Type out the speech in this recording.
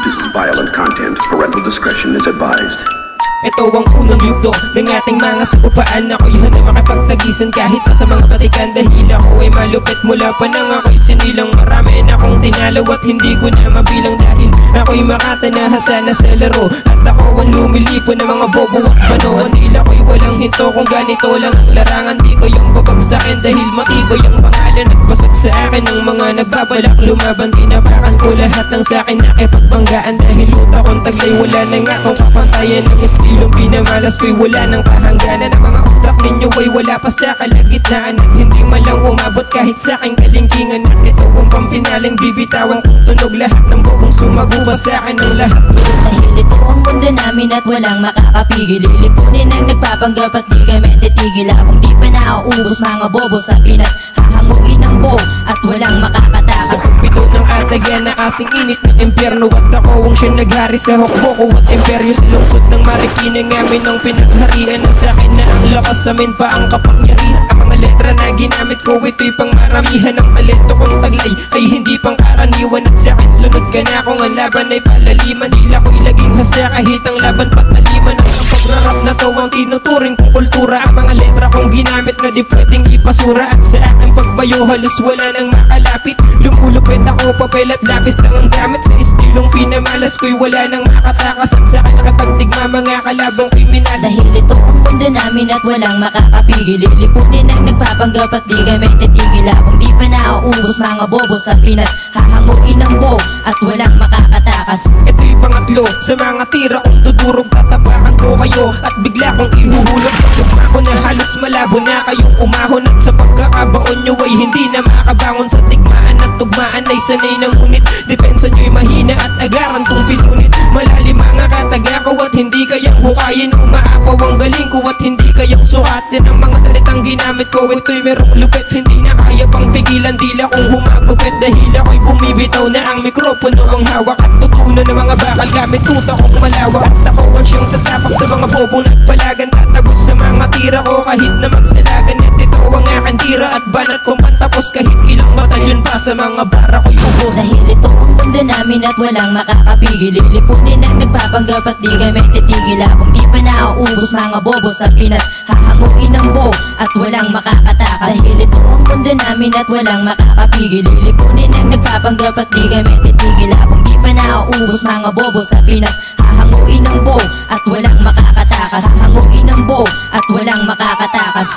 produces violent content. Parental discretion is advised. Ito ang unang yugto ng ating mga sagupaan. Ako'y handa makapagtagisan kahit pa sa mga batikan. Dahil ako ay malupit mula pa nang ako'y sinilang. Marami na akong tinalaw at hindi ko na mabilang. Dahil ako'y makatanahasa na sa laro. At ako ang lumilipo ng mga bobo at bano. Dahil ako'y walang hinto kung ganito lang ang larangan. Di ko yung babagsakin dahil matibay ang pangalan. At basag sa akin ng mga nagbabalak lumaban. Tinapakan ko lahat ng sakin nakipagbanggaan. Dahil luta kong taglay wala na nga akong kapantayan ng estilo. Yung pinamalas ko'y wala ng kahangganan. Ang mga utak ninyo ay wala pa sa kalagitnaan. At hindi man lang umabot kahit sa aking kalingkingan. At ito ang pampinaling bibitawan kong tunog. Lahat ng bobong sumaguba sa akin ang lahat. Dahil ito ang mundo namin at walang makakapigil. Lilipunin ang nagpapanggap at di kami titigil. Habang di pa nauubos mga bobo sa Pinas. Hahanguin ang buo at walang makakatakas. Sa pagpito ng katagyan na kasing init ng impyerno. At ako ang siya naghari sa hukbo ko at imperyo. Sa lungsod ng Marikina ngamin ang pinagharian. Na sa akin na ang lakas, amin pa ang kapangyarihan. Ang mga letra na ginamit ko ito'y pang maramihan. Ang talento kong taglay ay hindi pang karaniwan. At sa akin lunod ka na kung ang laban ay palaliman. Dila ko'y laging hasa kahit ang laban pataliman. At ang pagrarap na to ang tinuturing kong kultura. Ang mga letra kong ginamit na di pwedeng ipasura. At sa aking pagbayo halos wala nang makalapit. Lumulupit ako, papel at lapis lang ang gamit. Sa estilong pinamalas ko'y wala nang makatakas. At sa akin nakapagdigma mga kalabang kriminal. Dahil ito ang mundo namin at walang makakapigil. Lilipunin ang nagpapanggap at di kami titigil. Habang di pa nauubos mga bobo sa Pinas. Hahanguin ang buo at walang makakatakas. Ito'y pangatlo sa mga tira kong dudurog. Tatapakan ko kayo at bigla kong ihuhulog. Sa tugma ko na halos malabo na kayong umahon. At sa pagkakabaon nyo ay hindi na makabangon. Sa tigmaan at tugmaan ay sanay ng unit. Depensa nyo'y mahina at agaran kong pinunit. Malalim mga kataga ko at hindi kayang hukayin. Umaapaw ang galing ko at hindi kayang sukatin. Ang mga salitang ginamit ko ito'y merong lupit. Hindi na kaya pang pigilan dila kong humagupit. Dahil ako'y bumibitaw na ang mikropono ang hawak. At tutunan ng mga bakal gamit tuta kong malawak. At ako ang siyang tatapak sa mga bobo nagpalagan. Tatagos sa mga tira ko kahit na magsalagan. At ito ang aking tira at banat kong pantapos. Kahit ilang batalyon pa sa mga bara ko'y ubos. Dahil ito ang mundo namin at walang makakapigil. Lilipunin ang nagpapanggap at di kami titigil. Habang di pa nauubos mga bobo sa Pinas. Hahanguin ang buo at walang makakatakas. Dahil ito ang mundo namin at walang makakapigil. Lilipunin ang nagpapanggap at di kami titigil. Habang di pa nauubos mga bobo sa Pinas. Hahanguin ang buo at walang makakatakas. Hahanguin ang buo at walang makakatakas.